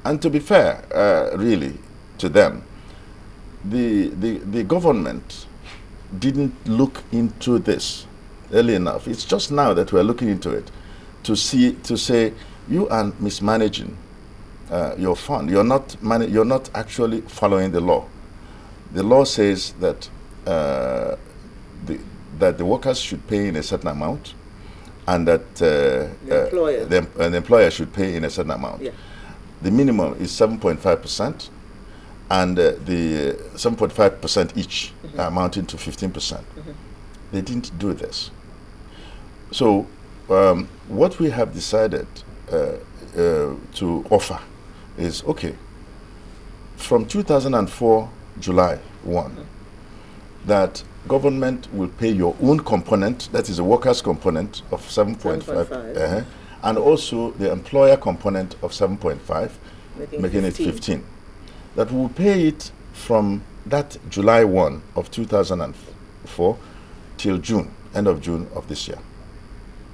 And to be fair, really, to them, the government didn't look into this early enough. It's just now that we're looking into it to say you are mismanaging your fund. You're not actually following the law. The law says that that the workers should pay in a certain amount, and that the employer should pay in a certain amount. Yeah. The minimum is 7.5%, and the 7.5% each, amounting to 15%. They didn't do this. So what we have decided to offer is, okay, from 2004 July 1, that government will pay your own component, that is the workers' component of 7.5, and also the employer component of 7.5, making it 15. That will pay it from that July 1 of 2004 till June, end of June of this year.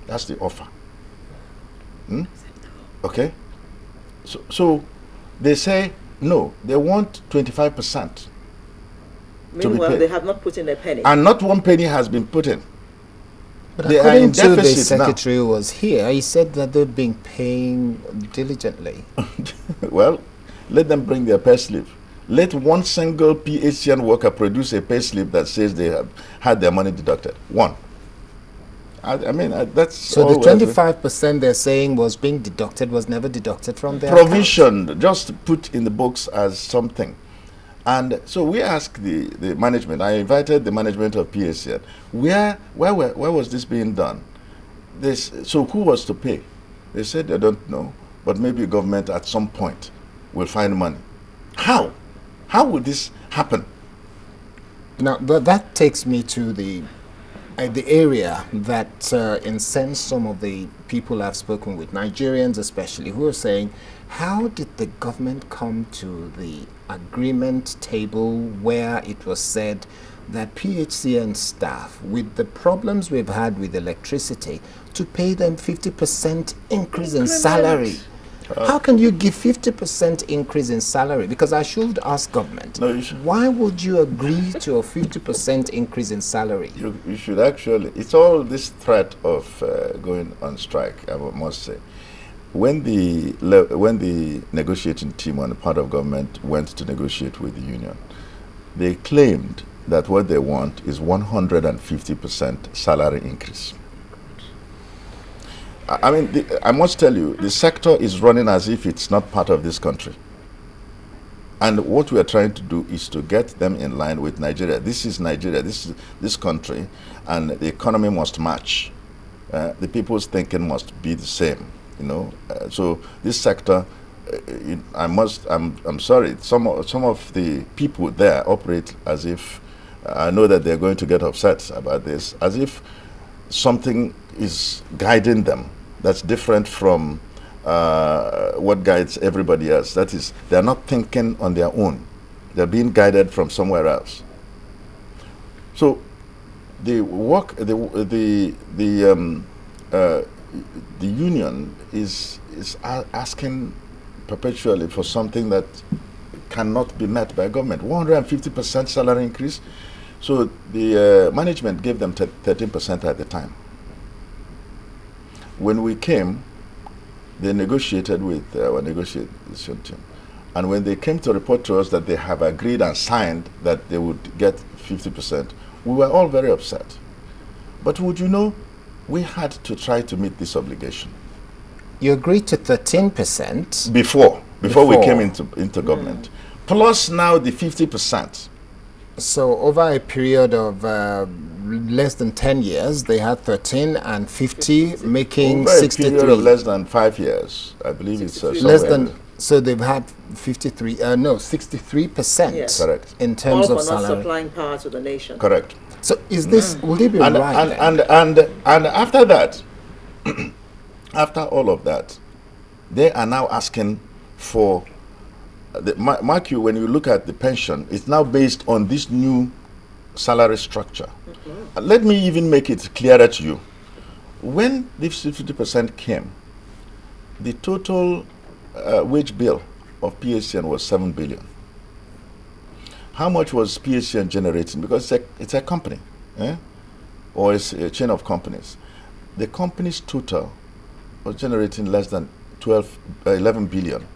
That's the offer. Okay? So they say, no, they want 25%. Meanwhile, they have not put in a penny. And not one penny has been put in. But they according to the secretary who was here, he said that they've been paying diligently. Well, let them bring their pay slip. Let one single PHCN worker produce a pay slip that says they have had their money deducted. One. I mean, that's... So the 25% they're saying was being deducted was never deducted from their provision, account. just put in the books as something. And so we asked the management, I invited the management of PHCN, where was this being done? So who was to pay? They said they don't know, but maybe government at some point will find money. How? How would this happen? Now, that takes me to the area that incensed some of the people I've spoken with, Nigerians especially, who are saying, how did the government come to the agreement table where it was said that PHCN staff, with the problems we've had with electricity, to pay them 50% increase in salary? How can you give 50% increase in salary? Because I should ask government, why would you agree to a 50% increase in salary? You should actually, it's all this threat of going on strike, I must say. When the negotiating team on the part of government went to negotiate with the union, they claimed that what they want is 150% salary increase. I mean, I must tell you, the sector is running as if it's not part of this country. And what we are trying to do is to get them in line with Nigeria. This is Nigeria, this is this country, and the economy must match. The people's thinking must be the same, you know. So this sector, I'm sorry, some of the people there operate as if, I know that they're going to get upset about this, as if something is guiding them that's different from what guides everybody else. That is, they're not thinking on their own. They're being guided from somewhere else. So the union is asking perpetually for something that cannot be met by government. 150% salary increase. So the management gave them 13% at the time. When we came, they negotiated with our negotiation team. And when they came to report to us that they have agreed and signed that they would get 50%, we were all very upset. But would you know, we had to try to meet this obligation. You agreed to 13%? Before we came into government. Plus now the 50%. So over a period of less than 10 years, they had 13 and 50, making over 63. A period of less than 5 years, I believe it's less than. So they've had 63%. Yes. Correct. In terms all of for not salary. supplying power to the nation. Correct. So is this, will it be right and after that, after all of that, they are now asking for, mark you, when you look at the pension, it's now based on this new salary structure. Let me even make it clearer to you. When this 50% came, the total wage bill of PHCN was 7 billion. How much was PHCN generating? Because it's a company, or it's a chain of companies. The company's total was generating less than 11 billion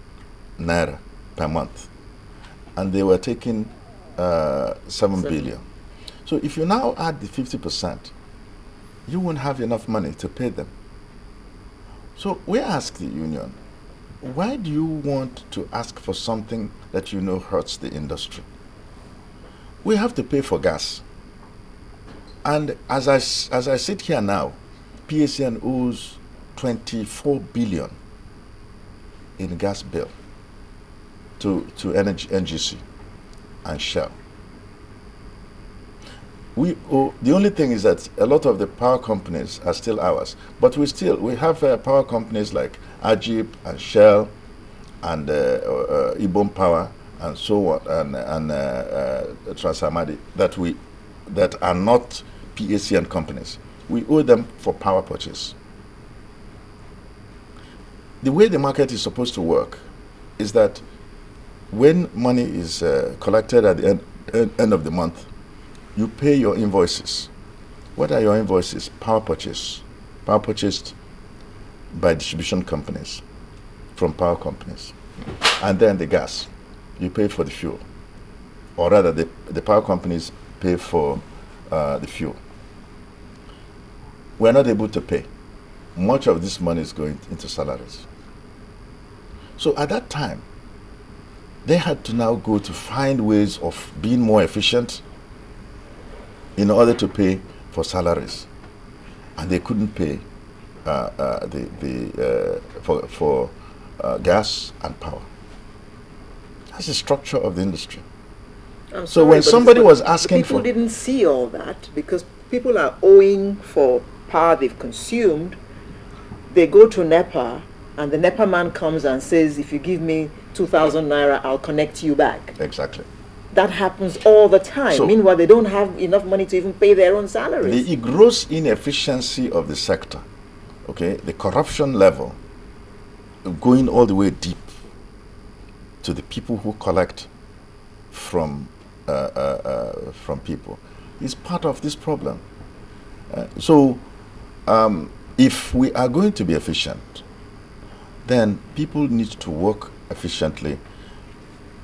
naira per month, and they were taking 7 billion. So if you now add the 50%, you won't have enough money to pay them. So we ask the union, why do you want to ask for something that you know hurts the industry? We have to pay for gas. And as I sit here now, PHCN owes 24 billion in gas bill to NGC and Shell. We owe, the only thing is that a lot of the power companies are still ours, but we have power companies like Ajib and Shell and Ibom Power and so on, and Transamadi that are not PHCN companies. We owe them for power purchase. The way the market is supposed to work is that when money is collected at the end of the month, you pay your invoices. What are your invoices? Power purchase. Power purchased by distribution companies, from power companies. And then the gas. You pay for the fuel. Or rather, the power companies pay for the fuel. We're not able to pay. Much of this money is going into salaries. So at that time, they had to now go to find ways of being more efficient in order to pay for salaries, and they couldn't pay for gas and power. That's the structure of the industry. So when somebody was asking for, people didn't see all that because people are owing for power they've consumed. They go to NEPA, and the NEPA man comes and says, "If you give me 2,000 naira, I'll connect you back." Exactly. That happens all the time. So, meanwhile, they don't have enough money to even pay their own salaries. The gross inefficiency of the sector, okay, the corruption level, going all the way deep to the people who collect from people, is part of this problem. If we are going to be efficient, then people need to work efficiently.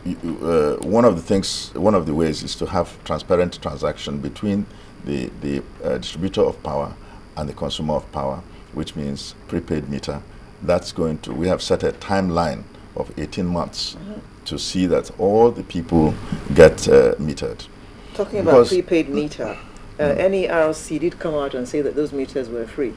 One of the ways is to have transparent transaction between the distributor of power and the consumer of power, which means prepaid meter. We have set a timeline of 18 months to see that all the people get metered. Talking about prepaid meter, NERC did come out and say that those meters were free.